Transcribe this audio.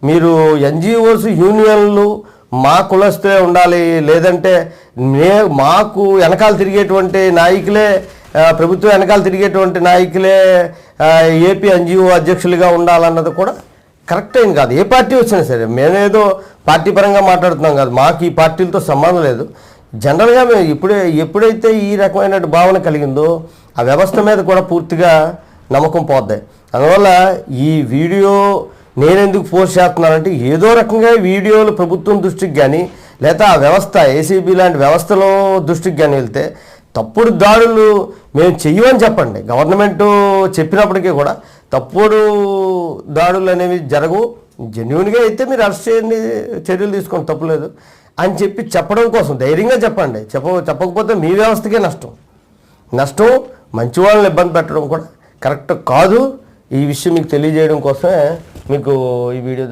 మీరు ఎన్జిఓస్ యూనియన్లు మా కులస్తే ఉండాలి, లేదంటే మాకు వెనకాల తిరిగేటువంటి నాయకులే, ప్రభుత్వం వెనకాల తిరిగేటువంటి నాయకులే ఏపీ ఎన్జిఓ అధ్యక్షులుగా ఉండాలన్నది కూడా కరెక్ట్ ఏం కాదు. ఏ పార్టీ వచ్చినా సరే, మేమేదో పార్టీ పరంగా మాట్లాడుతున్నాం కాదు, మాకు ఈ పార్టీలతో సంబంధం లేదు. జనరల్గా మేము ఎప్పుడైతే ఈ రకమైన భావన కలిగిందో ఆ వ్యవస్థ మీద కూడా పూర్తిగా నమ్మకం పోద్ది. అందువల్ల ఈ వీడియో నేనెందుకు పోస్ట్ చేస్తున్నానంటే, ఏదో రకంగా వీడియోలు ప్రభుత్వం దృష్టికి కానీ లేదా ఆ వ్యవస్థ ఏసీబీ లాంటి వ్యవస్థలో దృష్టికి కానీ వెళ్తే తప్పుడు దాడులు మేము చెయ్యమని చెప్పండి. గవర్నమెంటు చెప్పినప్పటికీ కూడా తప్పుడు దాడులు అనేవి జరగవు, జెన్యున్గా అయితే మీరు అరెస్ట్ చేయండి, చర్యలు తీసుకోండి, తప్పులేదు అని చెప్పడం కోసం ధైర్యంగా చెప్పండి. చెప్పకపోతే మీ వ్యవస్థకే నష్టం. మంచి వాళ్ళని ఇబ్బంది పెట్టడం కూడా కరెక్ట్ కాదు. ఈ విషయం మీకు తెలియజేయడం కోసమే మీకు ఈ వీడియో